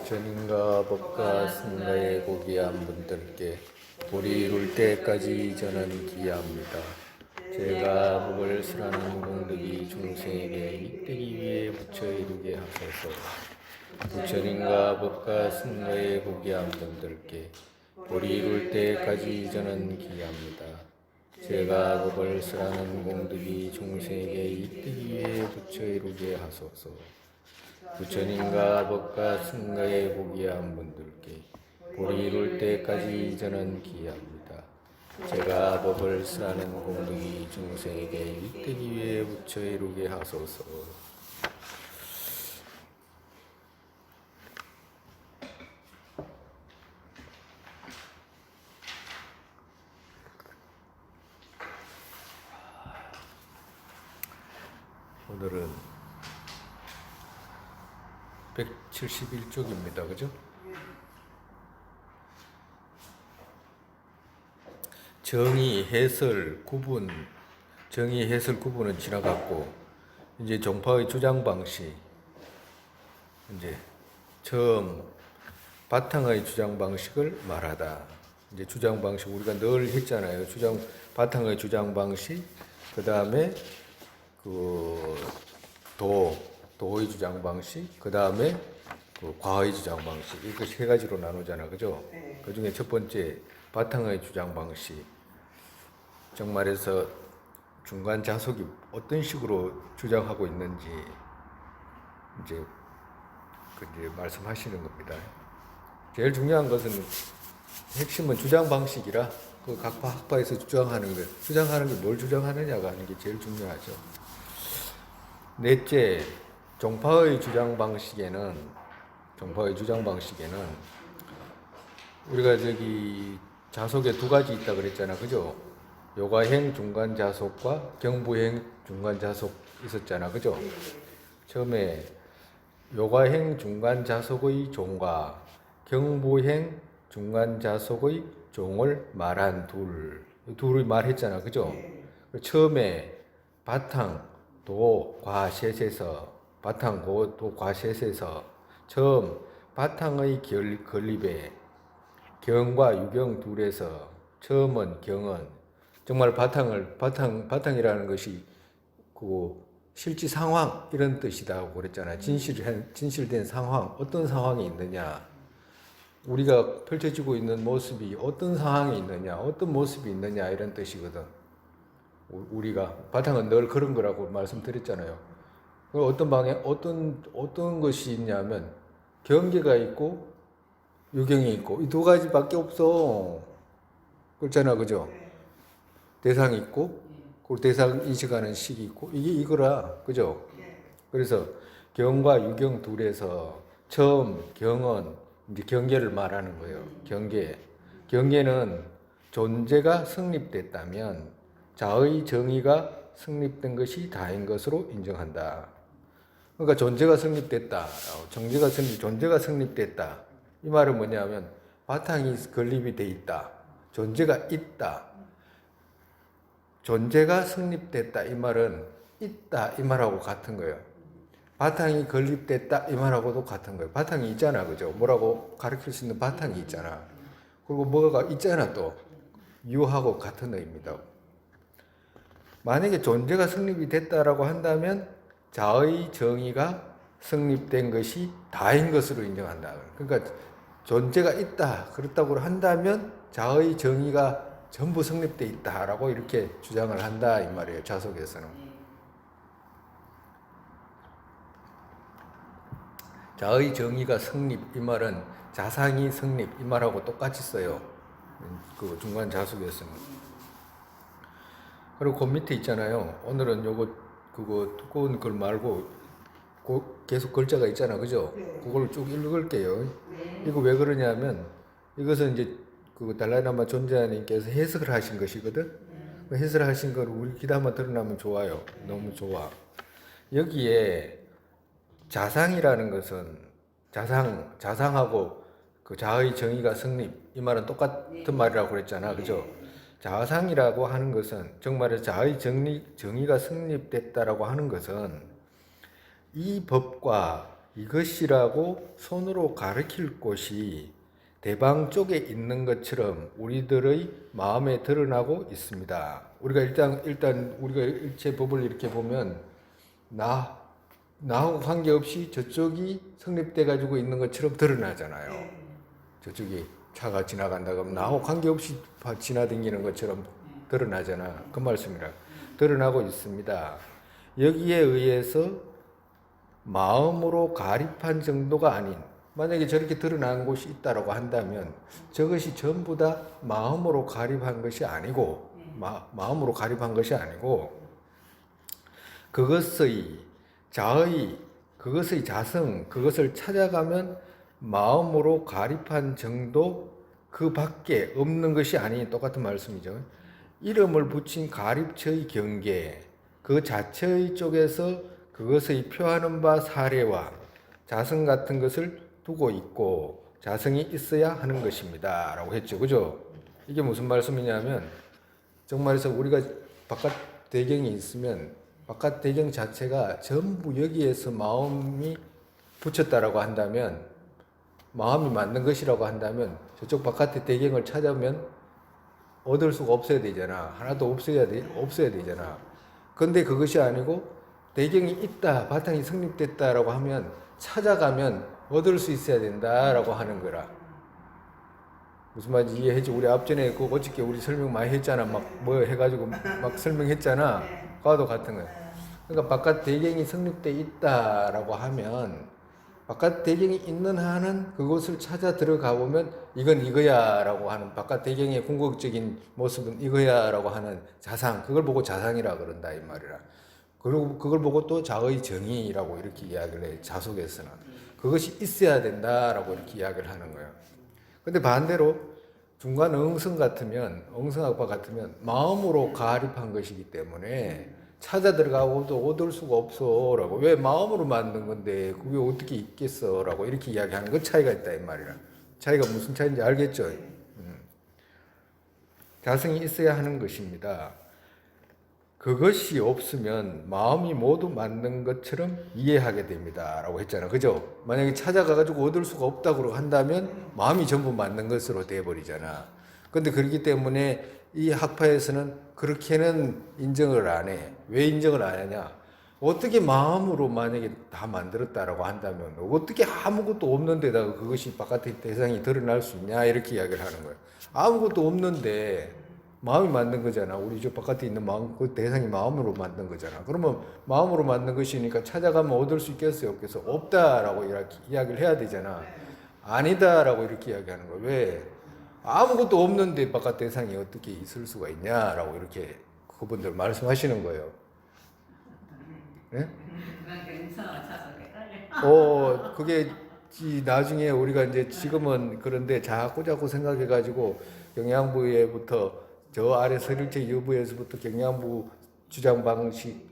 부처님과 법과 승가에 고귀한 분들께 보리 이룰 때까지 저는 기합니다. 제가 법을 설하는 공덕이 중생에게 이때기 위해 부처 이루게 하소서. 부처님과 법과 승가에 고귀한 분들께 보리 이룰 때까지 저는 기합니다. 제가 법을 설하는 공덕이 중생에게 이때기 위해 부처 이루게 하소서. 부처님과 법과 승가에 고귀한 분들께 보리 이룰 때까지 저는 기합니다. 제가 법을 설하는 공덕이 중생에게 이때기 위해 부처 이루게 하소서. 오늘은 171쪽입니다. 그죠? 정의 해설 구분은 지나갔고, 이제 종파의 주장 방식, 이제 처음 바탕의 주장 방식을 말하다. 이제 주장 방식 우리가 늘 했잖아요. 바탕의 주장 방식, 그 다음에 도의 주장 방식, 그 다음에 과의 주장 방식, 이렇게 세 가지로 나누잖아, 그죠? 네. 그 중에 첫 번째 바탕의 주장 방식, 정말해서 중간 자석이 어떤 식으로 주장하고 있는지 이제 말씀하시는 겁니다. 제일 중요한 것은 핵심은 주장 방식이라 각 학파에서 주장하는 게 뭘 주장하느냐가 하는 게 제일 중요하죠. 넷째, 종파의 주장 방식에는 우리가 자속에 두 가지 있다 그랬잖아, 그죠? 요가행 중간 자속과 경부행 중간 자속 있었잖아, 그죠? 처음에 요가행 중간 자속의 종과 경부행 중간 자속의 종을 말한 둘을 말했잖아, 그죠? 처음에 바탕 도, 과, 셋에서 처음 바탕의 건립에 경과 유경 둘에서 처음은 경은 정말 바탕이라는 것이 실제 상황 이런 뜻이다고 그랬잖아요. 진실된 상황, 어떤 상황이 있느냐, 우리가 펼쳐지고 있는 모습이 어떤 상황이 있느냐, 어떤 모습이 있느냐 이런 뜻이거든. 우리가 바탕은 늘 그런 거라고 말씀드렸잖아요. 어떤 방에 어떤 것이 있냐면 경계가 있고 유경이 있고 이 두 가지밖에 없어. 그렇잖아, 그죠? 대상이 있고 그 대상 인식하는 식이 있고 이게 이거라, 그죠? 그래서 경과 유경 둘에서 처음 경은 이제 경계를 말하는 거예요. 경계는 존재가 성립됐다면 자의 정의가 성립된 것이 다인 것으로 인정한다. 그러니까 존재가 성립됐다. 이 말은 뭐냐면 바탕이 건립이 돼 있다. 존재가 있다. 존재가 성립됐다. 이 말은 있다. 이 말하고 같은 거예요. 바탕이 건립됐다. 이 말하고도 같은 거예요. 바탕이 있잖아. 그죠? 뭐라고 가르칠 수 있는 바탕이 있잖아. 그리고 뭐가 있잖아 또. 유하고 같은 의미입니다. 만약에 존재가 성립이 됐다라고 한다면 자의 정의가 성립된 것이 다인 것으로 인정한다. 그러니까 존재가 있다 그렇다고 한다면 자의 정의가 전부 성립돼 있다라고 이렇게 주장을 한다 이 말이에요. 자속에서는. 자의 정의가 성립 이 말은 자상이 성립 이 말하고 똑같이 써요. 그 중간 자속에서는. 그리고 그 밑에 있잖아요. 오늘은 그거 두꺼운 글 말고 계속 글자가 있잖아, 그죠? 그걸 쭉 읽을게요. 이거 왜 그러냐면 이것은 이제 달라이라마 존재하님께서 해석을 하신 것이거든. 그 해석을 하신 걸 우리 귀담아 들으면 좋아요. 너무 좋아. 여기에 자상이라는 것은 자상하고 그 자의 정의가 성립 이 말은 똑같은 말이라고 그랬잖아, 그죠? 자상이라고 하는 것은 정말 자의 정의가 성립됐다라고 하는 것은 이 법과 이것이라고 손으로 가리킬 곳이 대방 쪽에 있는 것처럼 우리들의 마음에 드러나고 있습니다. 우리가 일단 우리가 일체 법을 이렇게 보면 나하고 관계없이 저쪽이 성립돼 가지고 있는 것처럼 드러나잖아요. 저쪽이 차가 지나간다 그러면 나하고 관계없이 지나다니는 것처럼 드러나잖아. 그 말씀이라. 드러나고 있습니다. 여기에 의해서 마음으로 가립한 정도가 아닌, 만약에 저렇게 드러난 곳이 있다라고 한다면 저것이 전부 다 마음으로 가립한 것이 아니고, 마음으로 가립한 것이 아니고, 그것의 자성, 그것을 찾아가면 마음으로 가립한 정도 그 밖에 없는 것이 아닌, 똑같은 말씀이죠. 이름을 붙인 가립처의 경계, 그 자체의 쪽에서 그것의 표하는 바 사례와 자성 같은 것을 두고 있고 자성이 있어야 하는 것입니다. 라고 했죠. 그죠? 이게 무슨 말씀이냐면, 정말에서 우리가 바깥 배경이 있으면 바깥 배경 자체가 전부 여기에서 마음이 붙였다라고 한다면, 마음이 맞는 것이라고 한다면 저쪽 바깥의 배경을 찾아오면 얻을 수가 없어야 되잖아. 하나도 없어야 되잖아. 근데 그것이 아니고 배경이 있다, 바탕이 성립됐다라고 하면 찾아가면 얻을 수 있어야 된다라고 하는 거라. 무슨 말인지 이해했지? 우리 앞전에 그 어저께 우리 설명 많이 했잖아. 막 뭐 해가지고 막 설명했잖아. 그와도 같은 거야. 그러니까 바깥 배경이 성립돼 있다라고 하면 바깥 배경이 있는 한은 그곳을 찾아 들어가 보면 이건 이거야라고 하는, 바깥 배경의 궁극적인 모습은 이거야라고 하는 자상, 그걸 보고 자상이라 그런다 이 말이라. 그리고 그걸 보고 또 자의 정의라고 이렇게 이야기를 해. 자속에서는 그것이 있어야 된다라고 이렇게 이야기를 하는 거예요. 근데 반대로 중간 응성학파 같으면 마음으로 가립한 것이기 때문에 찾아 들어가고도 얻을 수가 없어 라고. 왜? 마음으로 만든 건데 그게 어떻게 있겠어 라고 이렇게 이야기하는 그 차이가 있다 이 말이라. 차이가 무슨 차이인지 알겠죠? 자성이 있어야 하는 것입니다. 그것이 없으면 마음이 모두 만든 것처럼 이해하게 됩니다 라고 했잖아. 그죠? 만약에 찾아가가지고 얻을 수가 없다고 한다면 마음이 전부 만든 것으로 되어버리잖아. 근데 그렇기 때문에 이 학파에서는 그렇게는 인정을 안 해. 왜 인정을 안 하냐? 어떻게 마음으로 만약에 다 만들었다라고 한다면 어떻게 아무것도 없는 데다가 그것이 바깥의 대상이 드러날 수 있냐 이렇게 이야기를 하는 거예요. 아무것도 없는데 마음이 만든 거잖아. 우리 저 바깥에 있는 마음, 그 대상이 마음으로 만든 거잖아. 그러면 마음으로 만든 것이니까 찾아가면 얻을 수 있겠어요? 없겠어? 없다라고 이렇게 이야기를 해야 되잖아. 아니다라고 이렇게 이야기하는 거예요. 왜? 아무것도 없는데 바깥 대상이 어떻게 있을 수가 있냐라고 이렇게 그분들 말씀하시는 거예요. 네? 그게 나중에 우리가 이제 지금은 그런데 자꾸 생각해가지고 경양부에부터 저 아래 서릴체 여부에서부터 경양부 주장 방식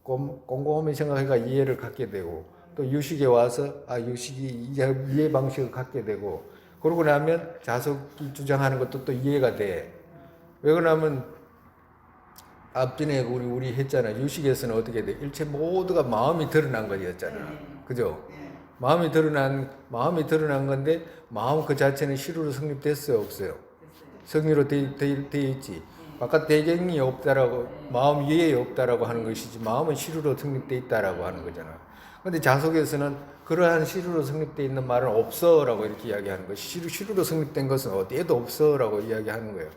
꼼꼼히 생각해가 이해를 갖게 되고 또 유식에 와서 유식이 이해 방식을 갖게 되고 그러고 나면 자석이 주장하는 것도 또 이해가 돼. 왜 그러냐면 앞전에 우리 했잖아. 유식에서는 어떻게 돼? 일체 모두가 마음이 드러난 것이었잖아. 그죠? 마음이 드러난 건데 마음 그 자체는 실으로 성립됐어요, 없어요? 성리로 돼 있지. 바깥 배경이 없다라고, 마음 이해에 없다라고 하는 것이지 마음은 실으로 성립돼 있다라고 하는 거잖아. 근데 자속에서는 그러한 실으로 성립돼 있는 말은 없어라고 이렇게 이야기하는 거예요. 실으로 성립된 것은 어디에도 없어라고 이야기하는 거예요.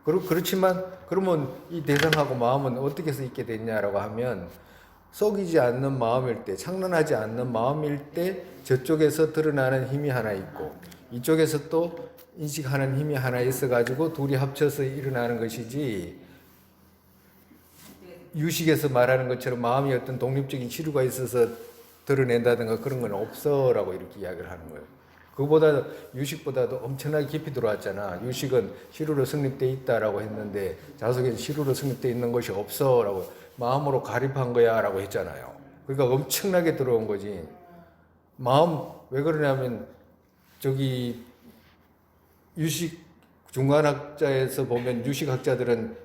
그렇지만 그러면 이 대상하고 마음은 어떻게 해서 있게 됐냐라고 하면 속이지 않는 마음일 때, 창론하지 않는 마음일 때 저쪽에서 드러나는 힘이 하나 있고 이쪽에서 또 인식하는 힘이 하나 있어가지고 둘이 합쳐서 일어나는 것이지, 유식에서 말하는 것처럼 마음이 어떤 독립적인 시류가 있어서 드러낸다든가 그런 건 없어라고 이렇게 이야기를 하는 거예요. 그보다 유식보다도 엄청나게 깊이 들어왔잖아. 유식은 시류로 성립돼 있다라고 했는데 자석에는 시류로 성립돼 있는 것이 없어라고, 마음으로 가립한 거야라고 했잖아요. 그러니까 엄청나게 들어온 거지. 왜 그러냐면 저기 유식 중간학자에서 보면 유식학자들은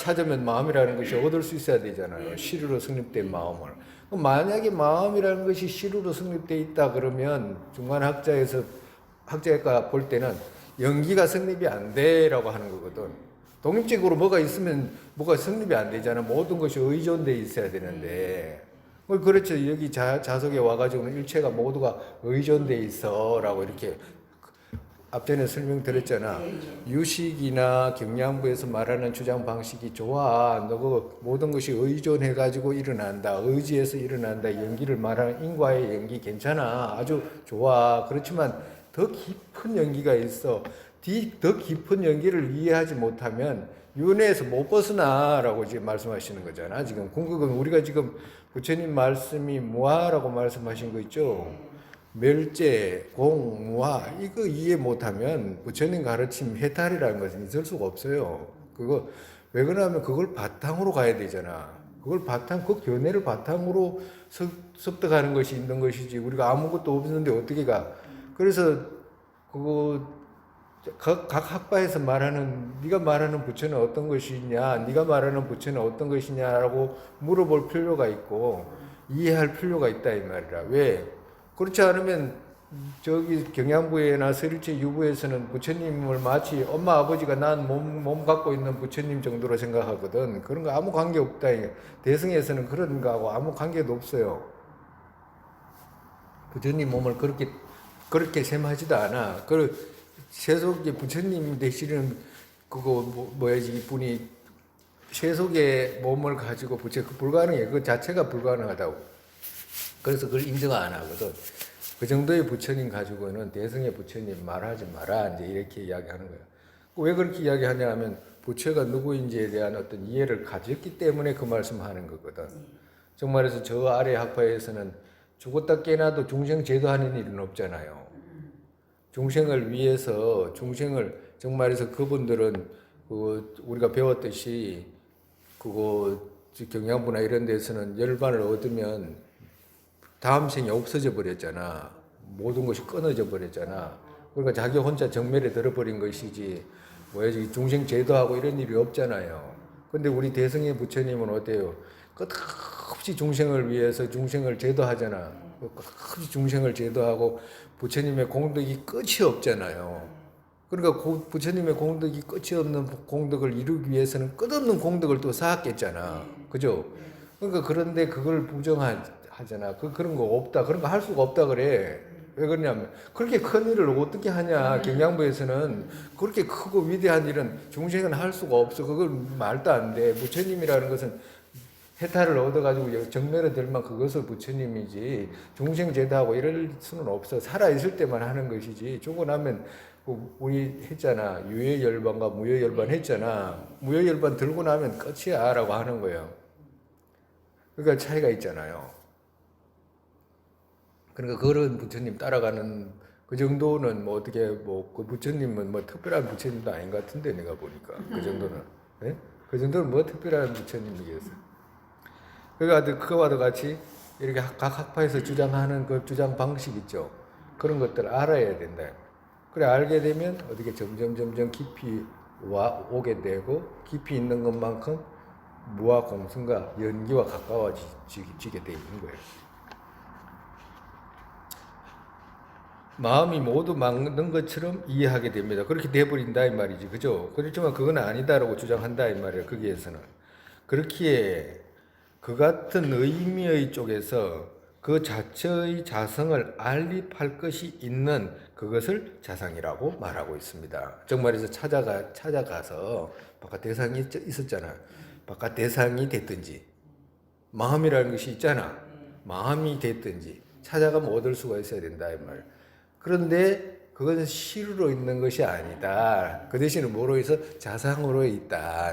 찾으면 마음이라는 것이 얻을 수 있어야 되잖아요. 시류로 성립된 마음을. 그럼 만약에 마음이라는 것이 시류로 성립돼 있다 그러면 중간학자에서 학자가 볼 때는 연기가 성립이 안 돼라고 하는 거거든. 독립적으로 뭐가 있으면 뭐가 성립이 안 되잖아. 모든 것이 의존돼 있어야 되는데. 그렇죠. 여기 자석에 와가지고는 일체가 모두가 의존돼 있어라고 이렇게 앞전에 설명드렸잖아. 유식이나 경량부에서 말하는 주장 방식이 좋아. 너 그 모든 것이 의존해가지고 일어난다. 의지에서 일어난다. 연기를 말하는 인과의 연기 괜찮아. 아주 좋아. 그렇지만 더 깊은 연기가 있어. 더 깊은 연기를 이해하지 못하면 윤회에서 못 벗어나라고 지금 말씀하시는 거잖아. 지금 궁극은 우리가 지금 부처님 말씀이 무아라고 말씀하신 거 있죠. 멸제, 공, 무아 이거 이해 못하면 부처님 가르침 해탈이라는 것은 있을 수가 없어요. 그거 왜 그러냐면 그걸 바탕으로 가야 되잖아. 그걸 그 견해를 바탕으로 습득하는 것이 있는 것이지 우리가 아무것도 없는데 어떻게 가? 그래서 그거 각 학파에서 말하는 네가 말하는 부처는 어떤 것이냐, 네가 말하는 부처는 어떤 것이냐라고 물어볼 필요가 있고 이해할 필요가 있다 이 말이라. 왜? 그렇지 않으면 저기 경양부에나 서일체 유부에서는 부처님을 마치 엄마 아버지가 난 몸 갖고 있는 부처님 정도로 생각하거든. 그런 거 아무 관계 없다. 대승에서는 그런 거하고 아무 관계도 없어요. 부처님 몸을 그렇게 셈하지도 않아. 세속의 부처님 되시는 그거 뭐야지 이분이 세속의 몸을 가지고 부처 그 불가능해. 그 자체가 불가능하다고. 그래서 그걸 인정 안 하거든. 그 정도의 부처님 가지고는 대승의 부처님 말하지 마라. 이제 이렇게 이야기하는 거야. 왜 그렇게 이야기하냐 하면 부처가 누구인지에 대한 어떤 이해를 가졌기 때문에 그 말씀하는 거거든. 정말해서 저 아래 학파에서는 죽었다 깨나도 중생 제도하는 일은 없잖아요. 중생을 위해서 중생을 정말해서 그분들은 우리가 배웠듯이 경양부나 이런 데서는 열반을 얻으면 다음 생이 없어져 버렸잖아. 모든 것이 끊어져 버렸잖아. 그러니까 자기 혼자 정멸에 들어버린 것이지 뭐야지 중생 제도하고 이런 일이 없잖아요. 근데 우리 대승의 부처님은 어때요? 끝없이 중생을 위해서 중생을 제도하잖아. 끝없이 중생을 제도하고 부처님의 공덕이 끝이 없잖아요. 그러니까 부처님의 공덕이 끝이 없는 공덕을 이루기 위해서는 끝없는 공덕을 또 쌓았겠잖아. 그죠? 그러니까 그런데 그걸 부정하잖아. 그런 거 없다. 그런 거 할 수가 없다 그래. 왜 그러냐면 그렇게 큰 일을 어떻게 하냐. 경양부에서는 그렇게 크고 위대한 일은 중생은 할 수가 없어. 그걸 말도 안 돼. 부처님이라는 것은 해탈을 얻어가지고 정멸에 들만 그것을 부처님이지 중생 제도하고 이럴 수는 없어. 살아있을 때만 하는 것이지 죽고 나면 우리 했잖아. 유효열반과 무효열반 했잖아. 무효열반 들고 나면 끝이야 라고 하는 거예요. 그러니까 차이가 있잖아요. 그러니까 그런 부처님 따라가는 그 정도는 뭐 어떻게 그 부처님은 뭐 특별한 부처님도 아닌 것 같은데 내가 보니까 그 정도는 네? 그 정도는 뭐 특별한 부처님이겠어. 그러니까 그거와도 같이 이렇게 각 학파에서 주장하는 그 주장 방식 있죠. 그런 것들을 알아야 된다. 그래 알게 되면 어떻게 점점 깊이 오게 되고 깊이 있는 것만큼 무아 공성과 연기와 가까워지게 돼 있는 거예요. 마음이 모두 막는 것처럼 이해하게 됩니다. 그렇게 돼버린다 이 말이지, 그죠? 그렇지만 그건 아니다라고 주장한다 이 말이에요. 거기에서는 그렇기에 그 같은 의미의 쪽에서 그 자체의 자성을 알립할 것이 있는 그것을 자상이라고 말하고 있습니다. 정말에서 찾아가서 바깥 대상이 있었잖아. 바깥 대상이 됐든지 마음이라는 것이 있잖아. 마음이 됐든지 찾아가면 얻을 수가 있어야 된다 이 말. 그런데 그것은 실로 있는 것이 아니다. 그 대신에 뭐로 있어? 자상으로 있다.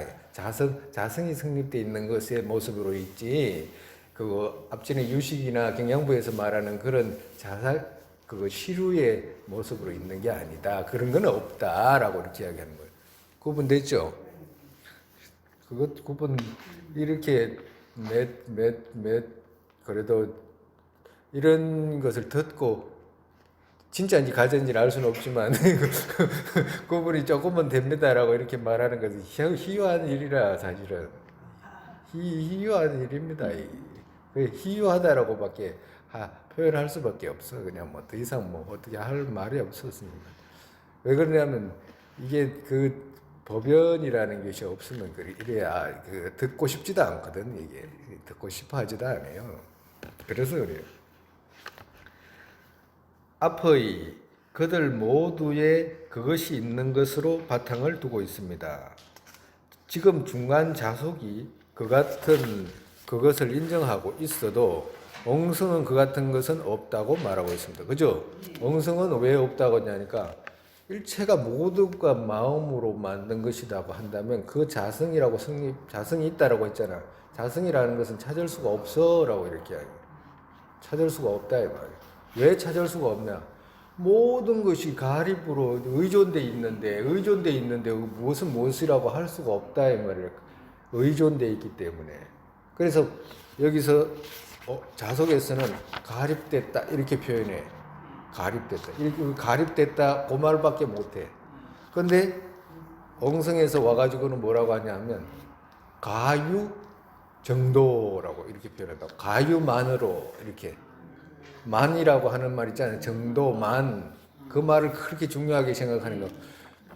자성이 성립되어 있는 것의 모습으로 있지. 그 앞전에 유식이나 경양부에서 말하는 그런 시루의 모습으로 있는 게 아니다. 그런 건 없다라고 이렇게 이야기하는 거예요. 구분됐죠? 구분 이렇게 그래도 이런 것을 듣고 진짜인지 가짜인지는 알 수는 없지만 그분이 조금은 됩니다라고 이렇게 말하는 것은 희유한 일이라 사실은 희유한 일입니다. 희유하다라고밖에 표현할 수밖에 없어. 그냥 뭐 더 이상 뭐 어떻게 할 말이 없었습니다. 왜 그러냐면 이게 그 법연이라는 것이 없으면 이래야 듣고 싶지도 않거든. 이게 듣고 싶어 하지도 않아요. 그래서 그래요. 앞의 그들 모두의 그것이 있는 것으로 바탕을 두고 있습니다. 지금 중간 자속이 그 같은 그것을 인정하고 있어도 엉성은 그 같은 것은 없다고 말하고 있습니다. 그죠? 엉성은 왜 없다고 하냐니까 일체가 모두가 마음으로 만든 것이라고 한다면 그 자성이라고 자성이 있다라고 했잖아. 자성이라는 것은 찾을 수가 없어라고 이렇게 하요. 찾을 수가 없다 이 말이에요. 왜 찾을 수가 없냐? 모든 것이 가립으로 의존돼 있는데 무엇은 무엇이라고 할 수가 없다 이 말이에요. 의존돼 있기 때문에. 그래서 여기서 자석에서는 가립됐다 이렇게 표현해. 가립됐다. 이렇게 가립됐다 그 말밖에 못해. 근데 엉성에서 와가지고는 뭐라고 하냐면 가유 정도라고 이렇게 표현한다. 가유만으로 이렇게 만이라고 하는 말 있잖아요. 정도만 그 말을 그렇게 중요하게 생각하는 거.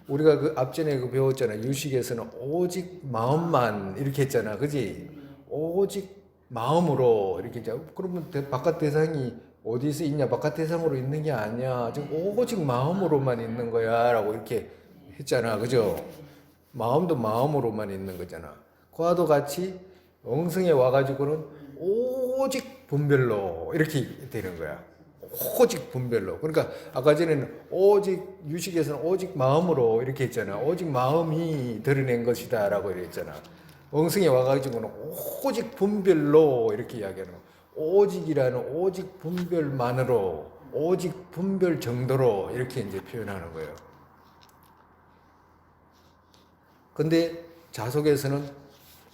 우리가 그 앞전에 그 배웠잖아. 유식에서는 오직 마음만 이렇게 했잖아. 그지? 오직 마음으로 이렇게 했잖아. 그러면 바깥 대상이 어디서 있냐? 바깥 대상으로 있는 게 아니야. 지금 오직 마음으로만 있는 거야라고 이렇게 했잖아. 그죠? 마음도 마음으로만 있는 거잖아. 그와도 같이 엉성에 와가지고는 오직 분별로 이렇게 되는 거야. 오직 분별로. 그러니까 아까 전에는 오직 유식에서는 오직 마음으로 이렇게 했잖아. 오직 마음이 드러낸 것이다라고 이랬잖아. 엉성에 와가지고는 오직 분별로 이렇게 이야기하는 거야. 오직이라는 오직 분별만으로 오직 분별 정도로 이렇게 이제 표현하는 거예요. 근데 자속에서는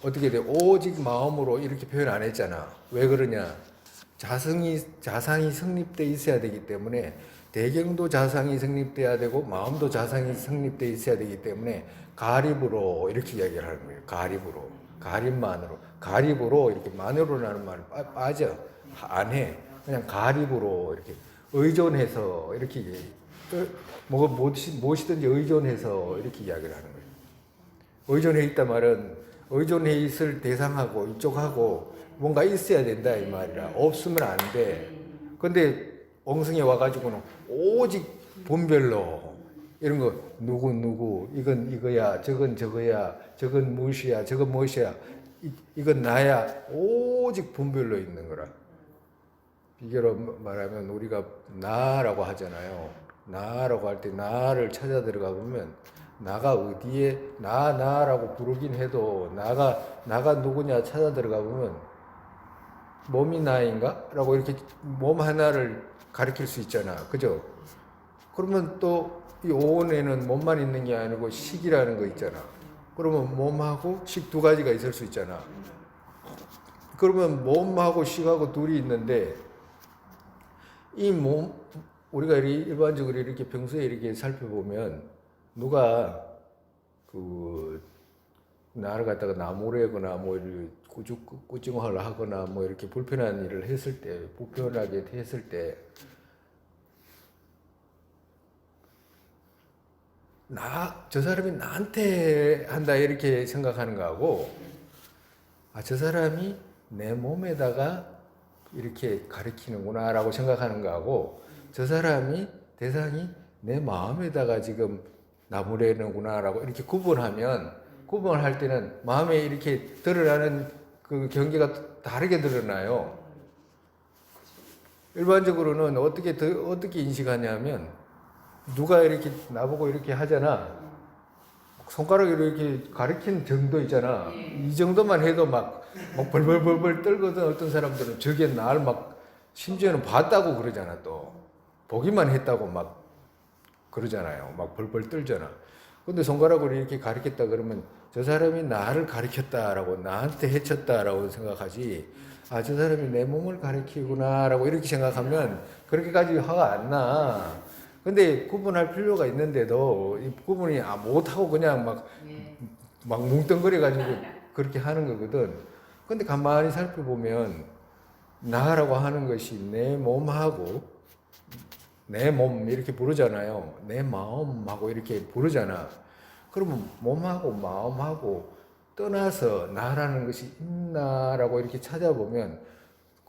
어떻게 돼? 오직 마음으로 이렇게 표현 안 했잖아. 왜 그러냐? 자상이 성립돼 있어야 되기 때문에 대경도 자상이 성립돼야 되고 마음도 자상이 성립돼 있어야 되기 때문에 가립으로 이렇게 이야기를 하는 거예요. 가립으로. 가립만으로. 가립으로 이렇게 만으로라는 말을 빠져. 안 해. 그냥 가립으로 이렇게 의존해서 이렇게 무엇이든지 의존해서 이렇게 이야기를 하는 거예요. 의존해 있단 말은 의존해 있을 대상하고 이쪽하고 뭔가 있어야 된다 이 말이라. 없으면 안 돼. 근데 엉성에 와가지고는 오직 분별로 이런 거 누구 이건 이거야 저건 저거야 저건 무엇이야 저건 무엇이야 이건 나야 오직 분별로 있는 거라. 비교로 말하면 우리가 나라고 하잖아요. 나라고 할 때 나를 찾아 들어가 보면 나가 어디에 나라고 부르긴 해도 나가 누구냐 찾아 들어가 보면 몸이 나인가? 라고 이렇게 몸 하나를 가리킬 수 있잖아. 그죠? 그러면 또 이 오온에는 몸만 있는 게 아니고 식이라는 거 있잖아. 그러면 몸하고 식 두 가지가 있을 수 있잖아. 그러면 몸하고 식하고 둘이 있는데 이 몸, 우리가 일반적으로 이렇게 평소에 이렇게 살펴보면 누가 나를 갖다가 나무래거나 뭐 꾸중을 하거나 뭐 이렇게 불편한 일을 했을 때, 불편하게 했을 때, 저 사람이 나한테 한다 이렇게 생각하는 거하고, 저 사람이 내 몸에다가 이렇게 가리키는구나 라고 생각하는 거하고, 저 사람이 대상이 내 마음에다가 지금 나무래는구나 라고 이렇게 구분을 할 때는 마음에 이렇게 드러나는 그 경계가 다르게 드러나요. 일반적으로는 어떻게 인식하냐면 누가 이렇게 나보고 이렇게 하잖아. 손가락으로 이렇게 가리키는 정도 있잖아. 이 정도만 해도 막 벌벌벌벌 떨거든. 어떤 사람들은 저게 날 막 심지어는 봤다고 그러잖아. 또 보기만 했다고 막 그러잖아요. 막 벌벌 떨잖아. 근데 손가락으로 이렇게 가리켰다 그러면 저 사람이 나를 가리켰다라고 나한테 해쳤다라고 생각하지. 저 사람이 내 몸을 가리키구나라고 이렇게 생각하면 그렇게까지 화가 안 나. 근데 구분할 필요가 있는데도 이 구분이 못하고 그냥 막 뭉뚱그려가지고 그렇게 하는 거거든. 근데 가만히 살펴보면 나라고 하는 것이 내 몸하고 내 몸 이렇게 부르잖아요. 내 마음하고 이렇게 부르잖아. 그러면 몸하고 마음하고 떠나서 나라는 것이 있나라고 이렇게 찾아보면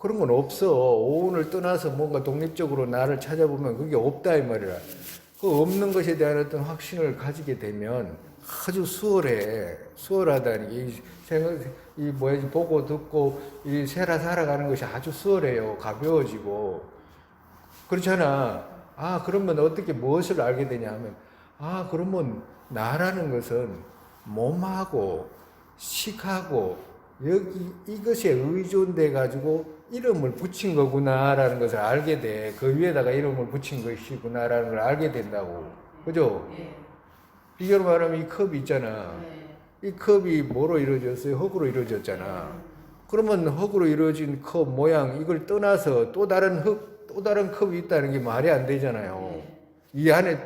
그런 건 없어. 오온을 떠나서 뭔가 독립적으로 나를 찾아보면 그게 없다 이 말이야. 그 없는 것에 대한 어떤 확신을 가지게 되면 아주 수월해. 수월하다니. 이 뭐야지 보고 듣고 이 살아가는 것이 아주 수월해요. 가벼워지고. 그렇잖아. 그러면 어떻게 무엇을 알게 되냐 하면 그러면 나라는 것은 몸하고 식하고 여기 이것에 의존돼 가지고 이름을 붙인 거구나라는 것을 알게 돼. 그 위에다가 이름을 붙인 것이구나라는 걸 알게 된다고. 그죠? 비교로 말하면 이 컵이 있잖아. 이 컵이 뭐로 이루어졌어요? 흙으로 이루어졌잖아. 그러면 흙으로 이루어진 컵 모양 이걸 떠나서 또 다른 컵이 있다는 게 말이 안 되잖아요. 이 안에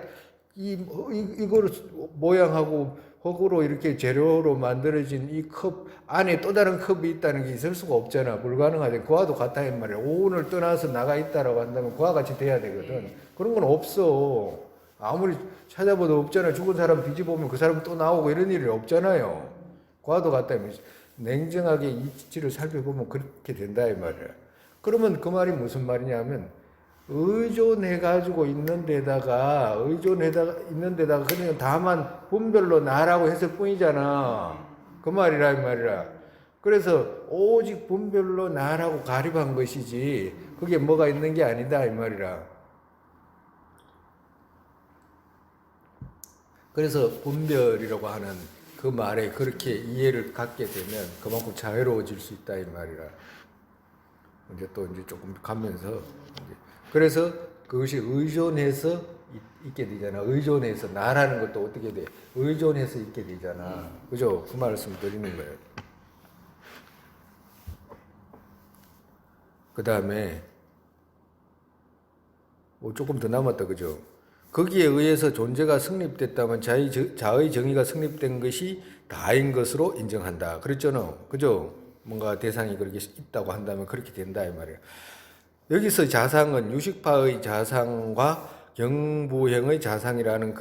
이거를 모양하고 흙으로 이렇게 재료로 만들어진 이 컵 안에 또 다른 컵이 있다는 게 있을 수가 없잖아. 불가능하대. 그와도 같다 이 말이야. 오온을 떠나서 나가 있다라고 한다면 그와 같이 돼야 되거든. 그런 건 없어. 아무리 찾아봐도 없잖아. 죽은 사람 뒤집어보면 그 사람 또 나오고 이런 일이 없잖아요. 그와도 같다. 냉정하게 이치를 살펴보면 그렇게 된다 이 말이야. 그러면 그 말이 무슨 말이냐면 의존해가지고 있는 데다가 그냥 다만 분별로 나라고 했을 뿐이잖아. 그 말이라 이 말이라. 그래서 오직 분별로 나라고 가립한 것이지 그게 뭐가 있는 게 아니다 이 말이라. 그래서 분별이라고 하는 그 말에 그렇게 이해를 갖게 되면 그만큼 자유로워질 수 있다 이 말이라. 이제 조금 가면서 그래서 그것이 의존해서 있게 되잖아. 의존해서 나라는 것도 어떻게 돼? 의존해서 있게 되잖아. 그죠? 그 말씀 드리는 거예요. 그 다음에 조금 더 남았다. 그죠? 거기에 의해서 존재가 성립됐다면 자의 정의가 성립된 것이 다인 것으로 인정한다. 그랬잖아. 그죠? 뭔가 대상이 그렇게 있다고 한다면 그렇게 된다 이 말이에요. 여기서 자상은 유식파의 자상과 경부형의 자상이라는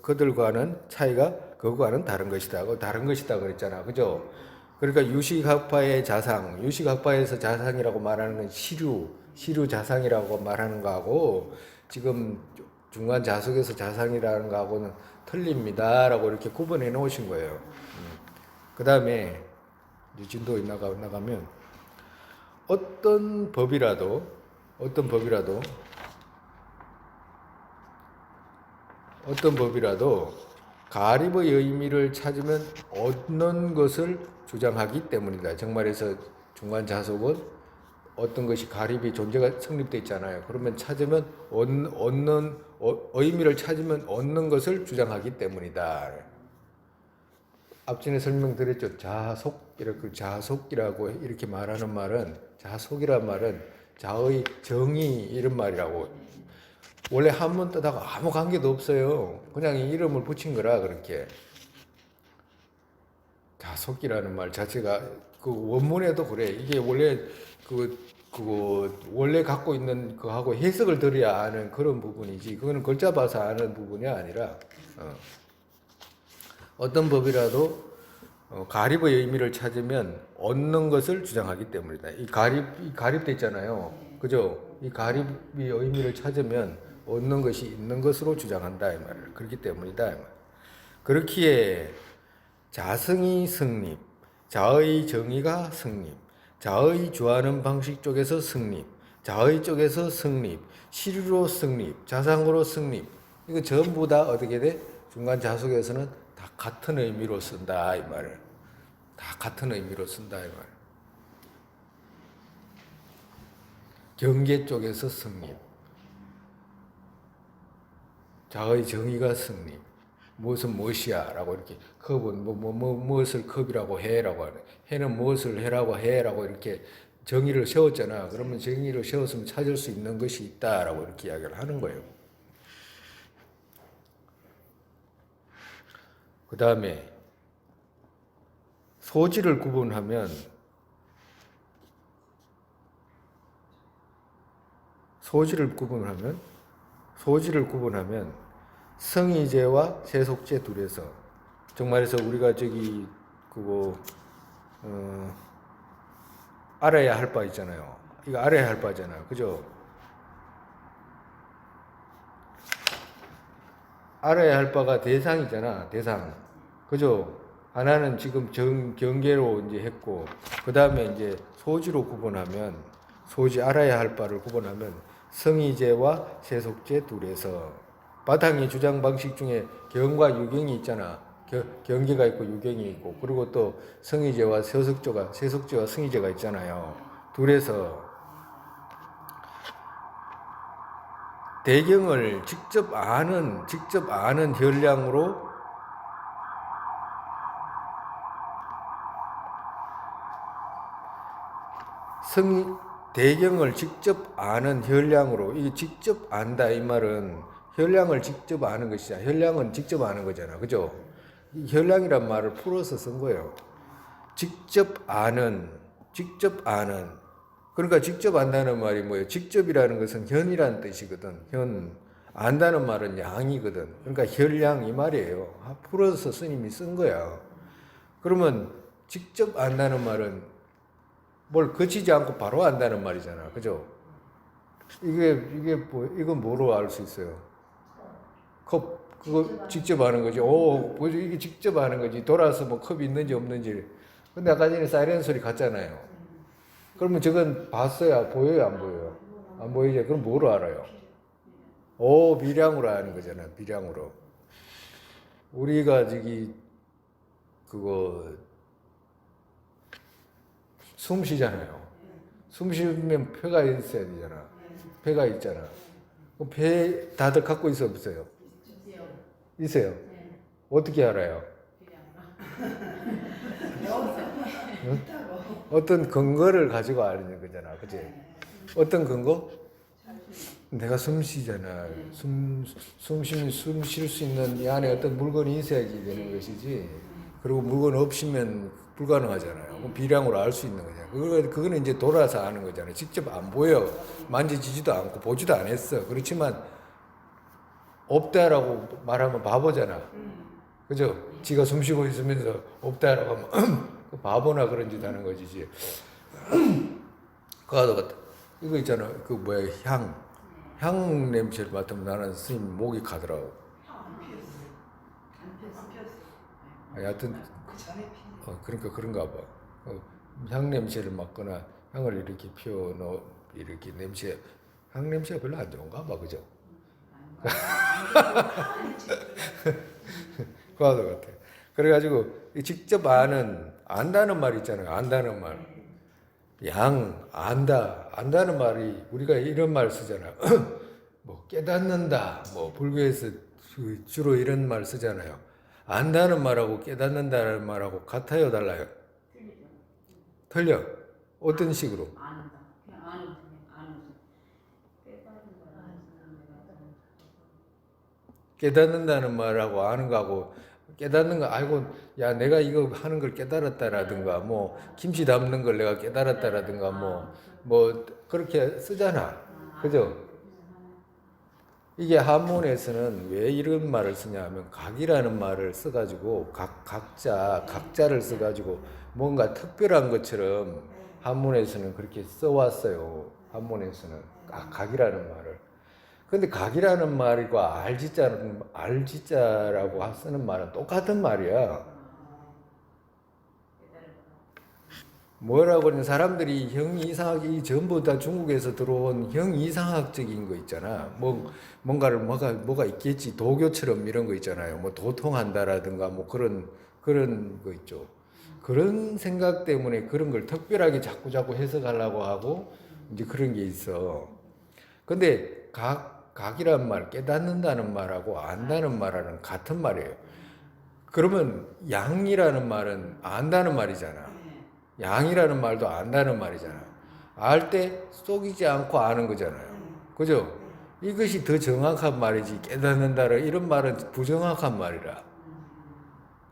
그들과는 차이가 그거와는 다른 것이다. 다른 것이다 그랬잖아. 그죠? 그러니까 유식학파의 자상, 유식학파에서 자상이라고 말하는 건 시류 자상이라고 말하는 거하고 지금 중간 자석에서 자상이라는 거하고는 틀립니다라고 이렇게 구분해 놓으신 거예요. 그 다음에 진도에 나가면 어떤 법이라도 가립의 의미를 찾으면 얻는 것을 주장하기 때문이다. 정말에서 중간 자속은 어떤 것이 가립이 존재가 성립되어 있잖아요. 그러면 찾으면 의미를 찾으면 얻는 것을 주장하기 때문이다. 앞전에 설명드렸죠. 자속이라고 이렇게 말하는 말은 자속이란 말은 자의 정의 이런 말이라고. 원래 한문 뜻하고 아무 관계도 없어요. 그냥 이름을 붙인 거라 그렇게. 자속이라는 말 자체가 그 원문에도 그래. 이게 원래 원래 갖고 있는 그하고 해석을 들어야 아는 그런 부분이지. 그거는 글자 봐서 아는 부분이 아니라 어떤 법이라도 가립의 의미를 찾으면 얻는 것을 주장하기 때문이다. 이 가립돼 있잖아요. 그죠? 이 가립의 의미를 찾으면 얻는 것이 있는 것으로 주장한다 이 말을. 그렇기 때문이다 이 말. 그렇기에 자성이 성립, 자의 정의가 성립, 자의 주하는 방식 쪽에서 성립, 자의 쪽에서 성립, 시류로 성립, 자상으로 성립. 이거 전부 다 어떻게 돼? 중간 자속에서는 다 같은 의미로 쓴다 이 말을. 다 같은 의미로 쓴다 이 말. 경계 쪽에서 성립, 자의 정의가 성립. 무엇은 무엇이야라고 이렇게 컵은 무엇을 컵이라고 해라고 하네. 해는 무엇을 해라고 해라고 이렇게 정의를 세웠잖아. 그러면 정의를 세웠으면 찾을 수 있는 것이 있다라고 이렇게 이야기를 하는 거예요. 그 다음에 소지를 구분하면 성의제와 세속제 둘에서, 정말해서 우리가 저기 그거 알아야 할 바 있잖아요. 이거 알아야 할 바잖아요. 그죠? 알아야 할 바가 대상이잖아. 대상. 그죠? 하나는 지금 경계로 이제 했고, 그 다음에 이제 소지로 구분하면, 소지 알아야 할 바를 구분하면 성의제와 세속제 둘에서, 바탕의 주장 방식 중에 경과 유경이 있잖아. 경계가 있고 유경이 있고, 그리고 또 성의제와 세속제와 성의제가 있잖아요. 둘에서 대경을 직접 아는 현량으로 대경을 직접 아는 현량으로, 이게 직접 안다 이 말은 현량을 직접 아는 것이야. 현량은 직접 아는 거잖아. 그죠? 현량이란 말을 풀어서 쓴 거예요. 직접 아는. 그러니까 직접 안다는 말이 뭐예요? 직접이라는 것은 현이라는 뜻이거든. 현. 안다는 말은 양이거든. 그러니까 현량 이 말이에요. 풀어서 스님이 쓴 거야. 그러면 직접 안다는 말은 뭘 거치지 않고 바로 안다는 말이잖아. 그죠? 이건 뭐로 알 수 있어요? 그거 직접 아는 거지. 뭐지? 이게 직접 아는 거지. 돌아서 뭐 컵이 있는지 없는지. 근데 아까 전에 사이렌 소리 갔잖아요. 그러면 저건 봤어야 보여요? 안 보여요? 안 보이죠? 그럼 뭐로 알아요? 미량으로 아는 거잖아. 미량으로. 우리가 숨 쉬잖아요. 숨 쉬면 폐가 있어야 되잖아. 폐가 있잖아. 폐 다들 갖고 있어 없어요? 있어요. 어떻게 알아요? 응? 어떤 근거를 가지고 아는 거잖아. 그치? 어떤 근거? 내가 숨 쉬잖아. 숨 쉬면 숨 쉴 수 있는 이 안에 어떤 물건이 있어야지 되는 것이지. 그리고 물건 없으면 불가능하잖아요. 그럼 비량으로 알 수 있는 거잖아요. 그거는 이제 돌아서 아는 거잖아요. 직접 안 보여. 만져지지도 않고 보지도 않았어. 그렇지만 없다라고 말하면 바보잖아. 그죠? 지가 숨 쉬고 있으면서 없다라고 하면 바보나 그런 짓 하는 거지. 이거 있잖아. 향 냄새를 맡으면 나는 스님 목이 가더라고. 하여튼 그러니까 그런가 봐. 향 냄새를 맡거나 향을 이렇게 이렇게 향 냄새가 별로 안 좋은가 봐. 그죠? 그거도 같아. 그래가지고 직접 안다는 말 있잖아요. 안다는 말. 안다는 말이 우리가 이런 말 쓰잖아요. 뭐 깨닫는다. 뭐 불교에서 주로 이런 말 쓰잖아요. 안다는 말하고 깨닫는다는 말하고 같아요, 달라요? 틀려. 어떤 식으로? 깨닫는다는 말하고 아는 거하고, 깨닫는 거, 아이고, 야, 내가 이거 하는 걸 깨달았다라든가, 뭐, 김치 담는 걸 내가 깨달았다라든가, 그렇게 쓰잖아. 그죠? 이게 한문에서는 왜 이런 말을 쓰냐 하면, 각이라는 말을 써가지고, 각자를 써가지고, 뭔가 특별한 것처럼 한문에서는 그렇게 써왔어요. 한문에서는. 각이라는 말을. 근데 각이라는 말과 알지자라고 쓰는 말은 똑같은 말이야. 뭐라고 하면 사람들이 형이상학이 전부 다 중국에서 들어온 형이상학적인 거 있잖아. 뭐가 있겠지. 도교처럼 이런 거 있잖아요. 뭐 도통한다라든가 뭐 그런 거 있죠. 그런 생각 때문에 그런 걸 특별하게 자꾸 해석하려고 하고 이제 그런 게 있어. 근데 각이란 말, 깨닫는다는 말하고 안다는 말하는 같은 말이에요. 그러면 양이라는 말은 안다는 말이잖아. 양이라는 말도 안다는 말이잖아. 알 때 속이지 않고 아는 거잖아요. 그죠? 이것이 더 정확한 말이지. 깨닫는다라 이런 말은 부정확한 말이라.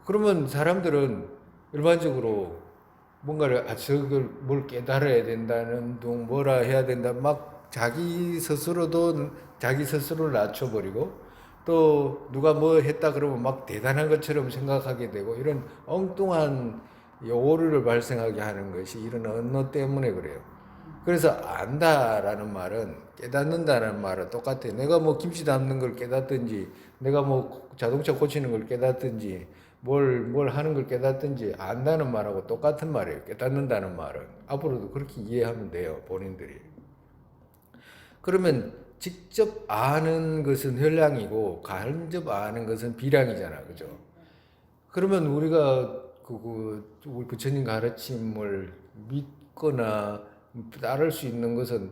그러면 사람들은 일반적으로 뭔가를 저걸 뭘 깨달아야 된다는 둥 뭐라 해야 된다 막 자기 스스로도 자기 스스로를 낮춰버리고 또 누가 뭐 했다 그러면 막 대단한 것처럼 생각하게 되고 이런 엉뚱한 오류를 발생하게 하는 것이 이런 언어 때문에 그래요. 그래서 안다라는 말은 깨닫는다는 말은 똑같아요. 내가 뭐 김치 담는 걸 깨닫든지 내가 뭐 자동차 고치는 걸 깨닫든지 뭘 하는 걸 깨닫든지 안다는 말하고 똑같은 말이에요. 깨닫는다는 말은. 앞으로도 그렇게 이해하면 돼요. 본인들이. 그러면 직접 아는 것은 현량이고 간접 아는 것은 비량이잖아. 그죠? 그러면 우리가 우리 부처님 가르침을 믿거나 따를 수 있는 것은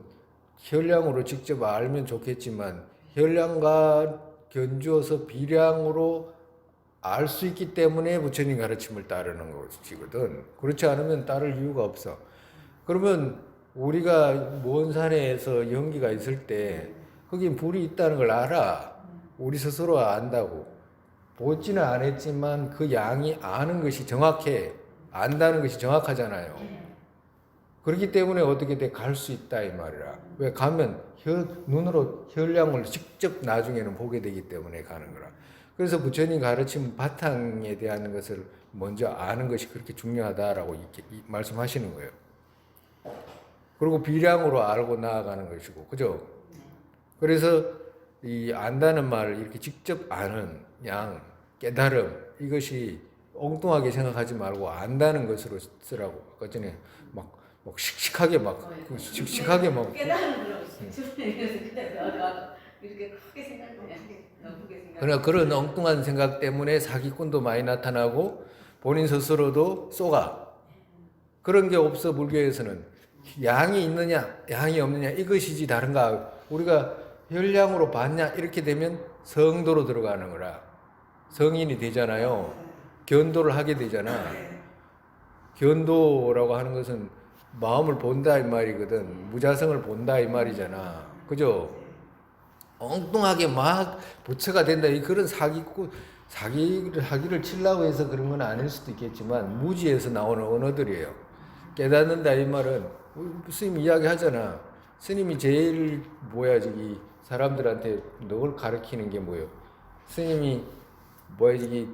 현량으로 직접 알면 좋겠지만 현량과 견주어서 비량으로 알 수 있기 때문에 부처님 가르침을 따르는 것이거든. 그렇지 않으면 따를 이유가 없어. 그러면 우리가 먼 산에서 연기가 있을 때 거긴 불이 있다는 걸 알아. 우리 스스로 안다고. 보지는 않았지만 그 양이 아는 것이 정확해. 안다는 것이 정확하잖아요. 그렇기 때문에 어떻게 돼? 갈 수 있다 이 말이라. 왜 가면 눈으로 현량을 직접 나중에는 보게 되기 때문에 가는 거라. 그래서 부처님 가르침 바탕에 대한 것을 먼저 아는 것이 그렇게 중요하다라고 이렇게 말씀하시는 거예요. 그리고 비량으로 알고 나아가는 것이고, 그죠? 그래서 이 안다는 말을 이렇게 직접 아는 양, 깨달음, 이것이 엉뚱하게 생각하지 말고 안다는 것으로 쓰라고. 아까 전에 막 씩씩하게 씩씩하게 깨달은 그런 이렇게 크게 생각해. 그러나 그런 엉뚱한 생각 때문에 사기꾼도 많이 나타나고 본인 스스로도 쏘가. 그런 게 없어. 불교에서는 양이 있느냐 양이 없느냐 이것이지 다른가. 우리가 현량으로 봤냐 이렇게 되면 성도로 들어가는 거라. 성인이 되잖아요. 견도를 하게 되잖아. 견도라고 하는 것은 마음을 본다 이 말이거든. 무자성을 본다 이 말이잖아. 그죠? 엉뚱하게 막 부처가 된다 이 그런 사기를 치려고 해서 그런 건 아닐 수도 있겠지만 무지에서 나오는 언어들이에요. 깨닫는다 이 말은 스님 이야기 하잖아. 스님이 제일 저기 사람들한테 널 가르치는 게 뭐예요? 스님이 저기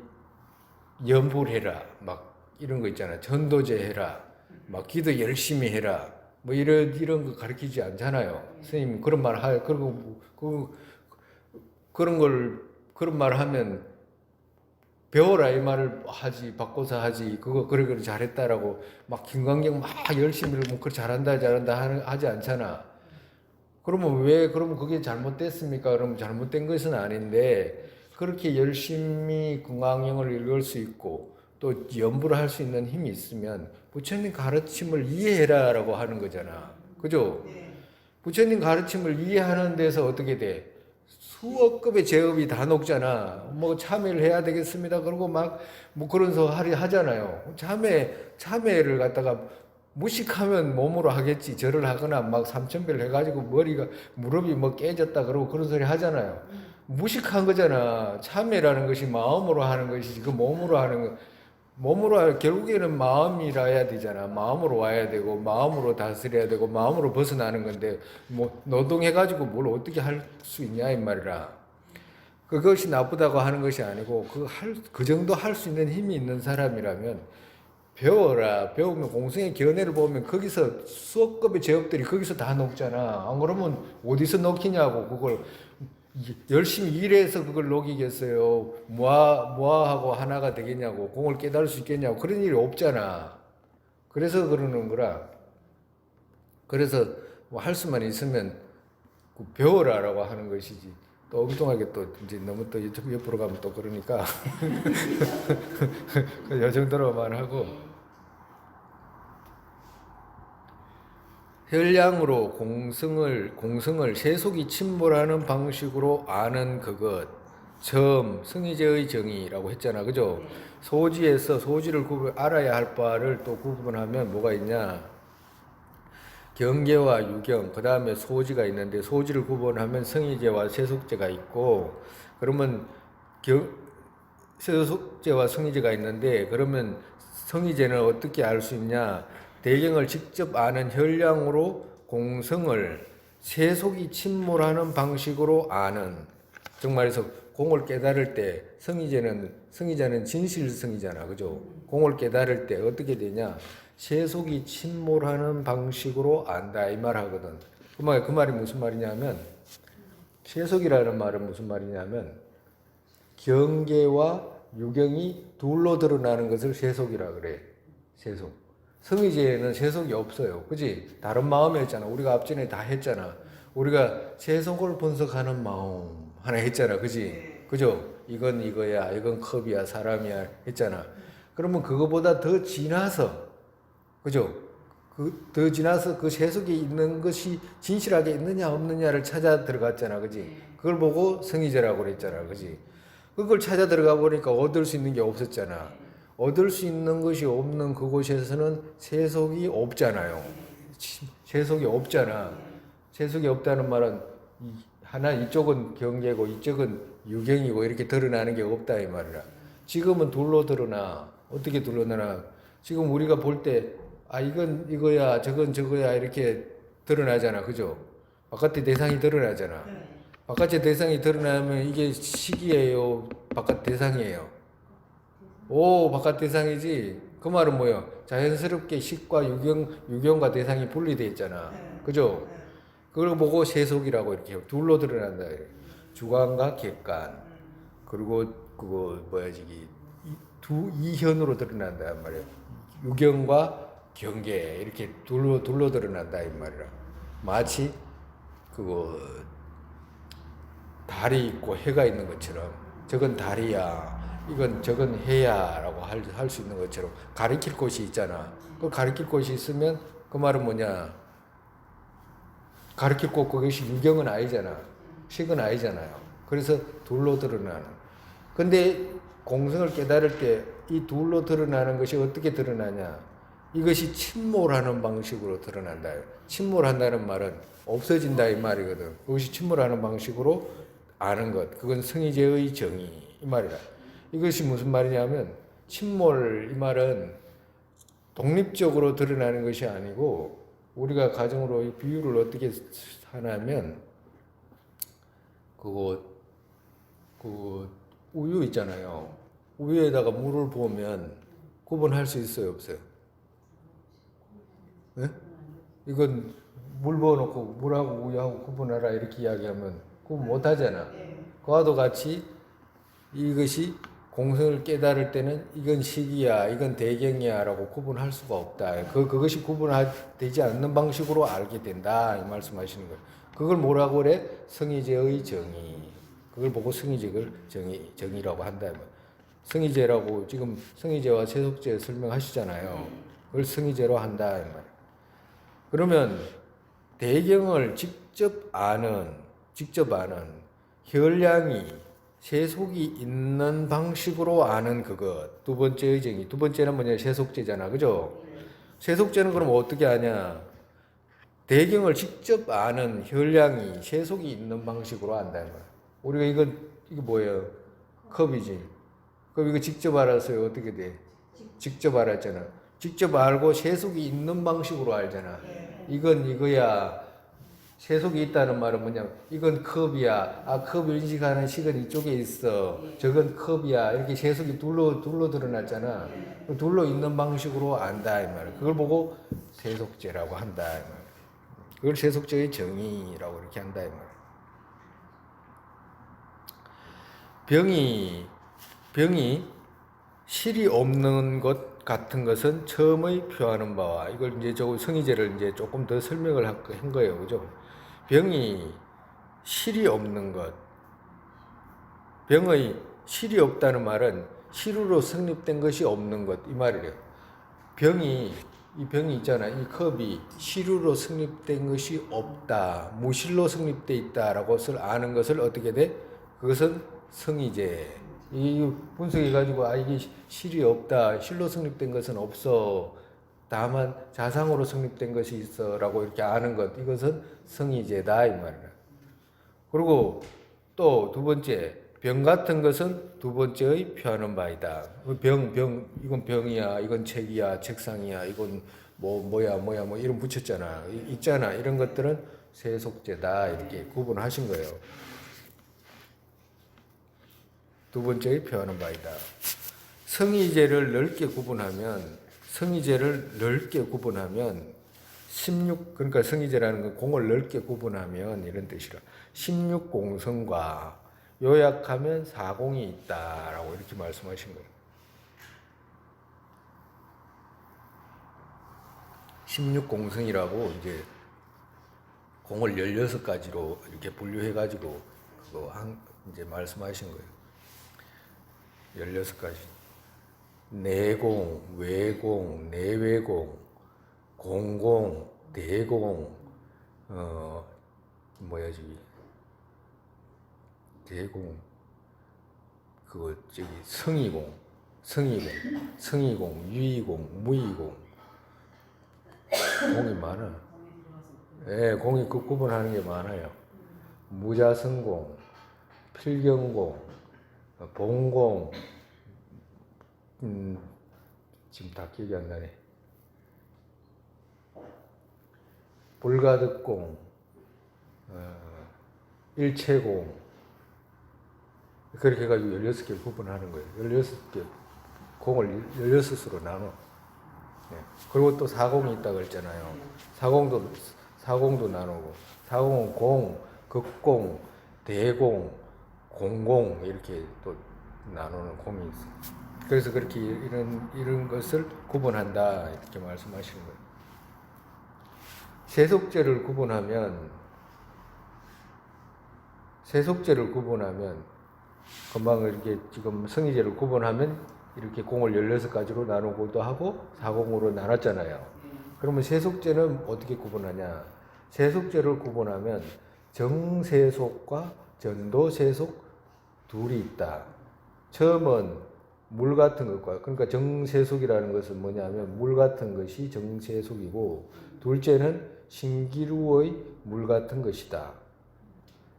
염불해라 막 이런 거 있잖아. 전도제 해라. 막 기도 열심히 해라. 뭐 이런 거 가르치지 않잖아요. 선생님 그런 말 그리고 그런 말 하면 배워라 이 말을 하지 바꿔서 하지 그래 잘했다라고 막 김광경 막 열심히 뭐 그래 잘한다 하지 않잖아. 그러면 그게 잘못됐습니까? 그러면 잘못된 것은 아닌데 그렇게 열심히 금강경을 읽을 수 있고 또 연부를 할 수 있는 힘이 있으면 부처님 가르침을 이해해라라고 하는 거잖아. 그죠? 부처님 가르침을 이해하는 데서 어떻게 돼? 수억 급의 제업이 다 녹잖아. 뭐 참회를 해야 되겠습니다. 그러고 막 뭐 그런 소 하잖아요. 참회를 갖다가 무식하면 몸으로 하겠지. 절을 하거나 막 삼천별 해가지고 무릎이 뭐 깨졌다 그러고 그런 소리 하잖아요. 무식한 거잖아. 참회라는 것이 마음으로 하는 것이지 그 몸으로 하는 거. 결국에는 마음이라 해야 되잖아. 마음으로 와야 되고 마음으로 다스려야 되고 마음으로 벗어나는 건데 뭐 노동해가지고 뭘 어떻게 할 수 있냐 이 말이라. 그것이 나쁘다고 하는 것이 아니고 그 정도 할 수 있는 힘이 있는 사람이라면 배워라. 배우면 공생의 견해를 보면 거기서 수억급의 제업들이 거기서 다 녹잖아. 안 그러면 어디서 녹히냐고. 그걸 열심히 일해서 그걸 녹이겠어요. 모아하고 하나가 되겠냐고. 공을 깨달을 수 있겠냐고. 그런 일이 없잖아. 그래서 그러는 거라. 그래서 뭐 할 수만 있으면 배워라라고 하는 것이지. 또 엉뚱하게 또 이제 너무 또 옆으로 가면 또 그러니까 이 정도로만 하고 현량으로 공성을 세속이 침몰하는 방식으로 아는 그것 성의제의 정의라고 했잖아. 그죠? 소지에서 소지를 알아야 할 바를 또 구분하면 뭐가 있냐? 경계와 유경, 그 다음에 소지가 있는데 소지를 구분하면 성의제와 세속제가 있고 그러면 세속제와 성의제가 있는데 그러면 성의제는 어떻게 알 수 있냐? 대경을 직접 아는 혈량으로 공성을 세속이 침몰하는 방식으로 아는. 정말해서 공을 깨달을 때 성의자는 진실성이잖아, 그죠? 공을 깨달을 때 어떻게 되냐? 세속이 침몰하는 방식으로 안다 이 말 하거든. 그 말이 무슨 말이냐면 세속이라는 말은 무슨 말이냐면 경계와 유경이 둘로 드러나는 것을 세속이라 그래. 세속. 성의제에는 세속이 없어요. 그지? 다른 마음이었잖아. 우리가 앞전에 다 했잖아. 우리가 세속을 분석하는 마음 하나 했잖아. 그지? 그죠? 이건 이거야. 이건 컵이야. 사람이야. 했잖아. 그러면 그거보다 더 지나서, 그죠? 더 지나서 그 세속에 있는 것이 진실하게 있느냐 없느냐를 찾아 들어갔잖아. 그지? 그걸 보고 성의제라고 그랬잖아. 그지? 그걸 찾아 들어가 보니까 얻을 수 있는 게 없었잖아. 얻을 수 있는 것이 없는 그곳에서는 세속이 없잖아요. 세속이 없잖아. 세속이 없다는 말은 하나 이쪽은 경계고 이쪽은 유경이고 이렇게 드러나는 게 없다 이 말이라. 지금은 둘로 드러나. 어떻게 드러나나? 지금 우리가 볼 때 이건 이거야 저건 저거야 이렇게 드러나잖아. 그죠? 바깥에 대상이 드러나잖아. 바깥의 대상이 드러나면 이게 식이에요? 바깥 대상이에요? 오, 바깥 대상이지. 그 말은 뭐예요? 자연스럽게 식과 유경과 대상이 분리되어 있잖아. 그죠? 그걸 보고 세속이라고 이렇게 둘로 드러난다. 주관과 객관. 그리고 그거 이현으로 드러난다 말이에요. 유경과 경계 이렇게 둘로 드러난다 이 말이라. 마치 그거 달이 있고 해가 있는 것처럼 저건 달이야, 저건 해야라고 할 수 있는 것처럼 가리킬 곳이 있잖아. 그 가리킬 곳이 있으면 그 말은 뭐냐? 가리킬 곳 그것이 유경은 아니잖아. 식은 아니잖아요. 그래서 둘로 드러나는. 근데 공성을 깨달을 때 이 둘로 드러나는 것이 어떻게 드러나냐? 이것이 침몰하는 방식으로 드러난다. 침몰한다는 말은 없어진다 이 말이거든. 그것이 침몰하는 방식으로 아는 것. 그건 성의제의 정의 이 말이라. 이것이 무슨 말이냐면 침몰 이 말은 독립적으로 드러나는 것이 아니고 우리가 가정으로 이 비유를 어떻게 하냐면 그 우유 있잖아요. 우유에다가 물을 부으면 구분할 수 있어요, 없어요? 네? 이건 물 부어놓고 물하고 우유하고 구분하라 이렇게 이야기하면 구분 못하잖아. 그와도 같이 이것이 공성을 깨달을 때는 이건 식이야, 이건 대경이야 라고 구분할 수가 없다. 그것이 구분되지 않는 방식으로 알게 된다 이 말씀하시는 거예요. 그걸 뭐라고 그래? 성의제의 정의. 그걸 보고 성의제를 정의라고 한다. 성의제라고 지금 성의제와 세속제 설명하시잖아요. 그걸 성의제로 한다 이 말. 그러면 대경을 직접 아는 혈량이 세속이 있는 방식으로 아는 그것. 두 번째의 정의. 두 번째는 뭐냐? 세속제잖아. 그죠? 세속제는 그럼 어떻게 아냐? 대경을 직접 아는 혈량이 세속이 있는 방식으로 안다. 우리가 이거 뭐예요? 컵이지. 그럼 이거 직접 알았어요. 어떻게 돼? 직접 알았잖아. 직접 알고 세속이 있는 방식으로 알잖아. 이건 이거야. 세속이 있다는 말은 뭐냐면 이건 컵이야. 컵을 인식하는 식은 이쪽에 있어. 저건 컵이야. 이렇게 세속이 둘로 드러났잖아. 둘로 있는 방식으로 안다 이 말이야. 그걸 보고 세속제라고 한다 이 말이야. 그걸 세속제의 정의라고 이렇게 한다 이 말이야. 병이 실이 없는 것 같은 것은 처음의 표하는 바와 이걸 이제 성의제를 이제 조금 더 설명을 한 거예요, 그죠? 병이 실이 없는 것. 병의 실이 없다는 말은 실으로 성립된 것이 없는 것 이 말이래요. 이 병이 있잖아. 이 컵이 실으로 성립된 것이 없다. 무실로 성립돼 있다라고 아는 것을 어떻게 돼? 그것은 성의제. 이 분석해가지고 이게 실이 없다. 실로 성립된 것은 없어. 다만 자상으로 성립된 것이 있어라고 이렇게 아는 것. 이것은 성의제다 이 말이야. 그리고 또 두 번째 병 같은 것은 두 번째의 표하는 바이다. 이건 병이야, 이건 책이야, 책상이야, 이건 뭐야, 뭐 이름 붙였잖아. 있잖아. 이런 것들은 세속죄다. 이렇게 구분하신 거예요. 두 번째의 표하는 바이다. 성의제를 넓게 구분하면 16, 그러니까 성의제라는 건 공을 넓게 구분하면 이런 뜻이라. 16공성과 요약하면 4공이 있다라고 이렇게 말씀하신 거예요. 16공성이라고 이제 공을 16가지로 이렇게 분류해가지고 그거 이제 말씀하신 거예요. 16가지. 내공, 외공, 내외공, 공공, 대공, 대공, 성의공, 유의공, 무의공. 공이 많아. 예, 공이 그 구분하는 게 많아요. 무자성공, 필경공, 본공, 지금 다 기억이 안 나네. 불가득공, 일체공, 그렇게 해가지고 16개를 구분하는 거예요. 16개, 공을 16으로 나눠. 네. 그리고 또 사공이 있다고 했잖아요. 사공도 나누고, 사공은 공, 극공, 대공, 공공, 이렇게 또 나누는 공이 있어요. 그래서 그렇게 이런 것을 구분한다. 이렇게 말씀하시는 거예요. 세속죄를 구분하면, 금방 이렇게 지금 성의제를 구분하면 이렇게 공을 16가지로 나누고도 하고 사공으로 나눴잖아요. 그러면 세속죄는 어떻게 구분하냐? 세속죄를 구분하면 정세속과 전도세속 둘이 있다. 처음은 물 같은 것과, 그러니까 정세속이라는 것은 뭐냐면 물 같은 것이 정세속이고, 둘째는 신기루의 물 같은 것이다.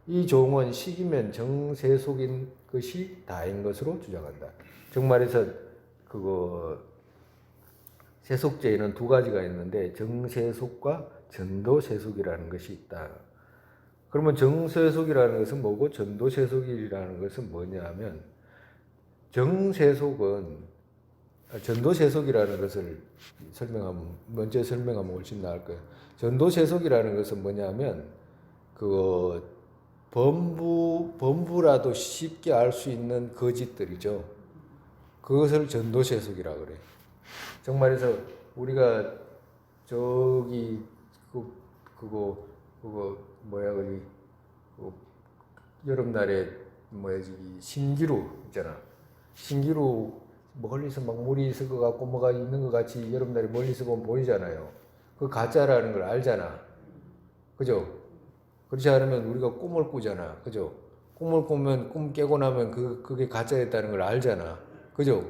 이 종은 식이면 정세속인 것이 다인 것으로 주장한다. 정말에서 세속죄에는 두 가지가 있는데 정세속과 전도세속이라는 것이 있다. 그러면 정세속이라는 것은 뭐고 전도세속이라는 것은 뭐냐면, 전도세속이라는 것을 먼저 설명하면 훨씬 나을 거예요. 전도세속이라는 것은 뭐냐면 범부라도 쉽게 알 수 있는 거짓들이죠. 그것을 전도세속이라고 그래요. 정말해서 우리가 저기 여름날에 신기루 있잖아. 신기루 멀리서 막 물이 있을 것 같고 뭐가 있는 것 같이 여름날에 멀리서 보면 보이잖아요. 그 가짜라는 걸 알잖아. 그죠? 그렇지 않으면 우리가 꿈을 꾸잖아. 그죠? 꿈을 꾸면 꿈 깨고 나면 그게 가짜였다는 걸 알잖아. 그죠?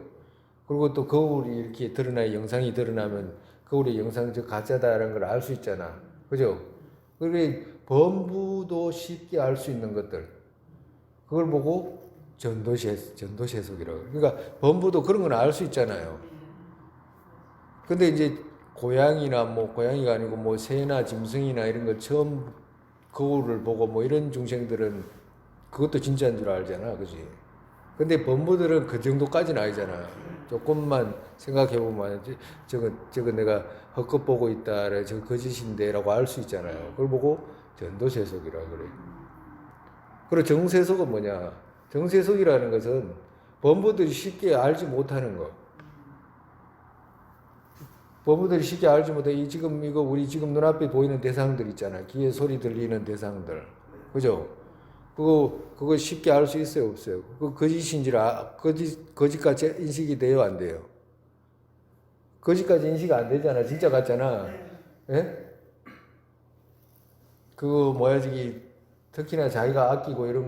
그리고 또 거울이 이렇게 영상이 드러나면 거울의 영상이 저 가짜다라는 걸 알 수 있잖아. 그죠? 그게 범부도 쉽게 알 수 있는 것들. 그걸 보고 전도세속이라고. 그러니까 범부도 그런 건 알 수 있잖아요. 근데 이제 고양이가 아니고 새나 짐승이나 이런 거 처음 거울을 보고 이런 중생들은 그것도 진짜인 줄 알잖아. 그지? 근데 범부들은 그 정도까지는 아니잖아. 조금만 생각해보면 저거 내가 헛것 보고 있다, 저거 거짓인데 라고 알 수 있잖아요. 그걸 보고 전도세속이라고 그래. 그리고 정세속은 뭐냐? 정세속이라는 것은 범부들이 쉽게 알지 못하는 거. 범부들이 쉽게 알지 못해. 우리 지금 눈앞에 보이는 대상들 있잖아. 귀에 소리 들리는 대상들. 그죠? 그거 쉽게 알 수 있어요, 없어요? 그 거짓같이 인식이 돼요, 안 돼요? 거짓까지 인식 안 되잖아. 진짜 같잖아. 예? 특히나 자기가 아끼고 이런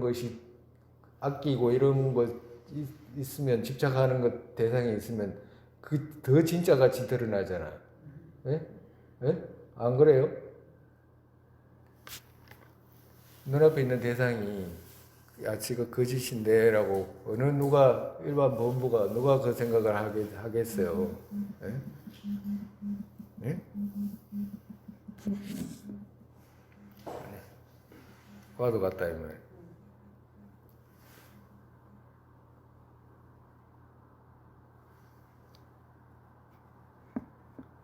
거 있으면, 집착하는 것 대상이 있으면 더 진짜 같이 드러나잖아. 예? 예? 안 그래요? 눈앞에 있는 대상이 야치가 거짓인데라고 어느 누가 일반 본부가 누가 그 생각을 하겠어요? 예? 예? 과도 같다 이 말.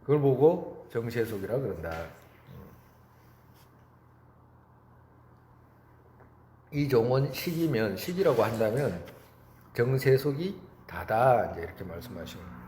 그걸 보고 정세속이라 그런다. 이종원 식이면 식이라고 한다면 정세속이 다다 이제 이렇게 말씀하시는 거예요.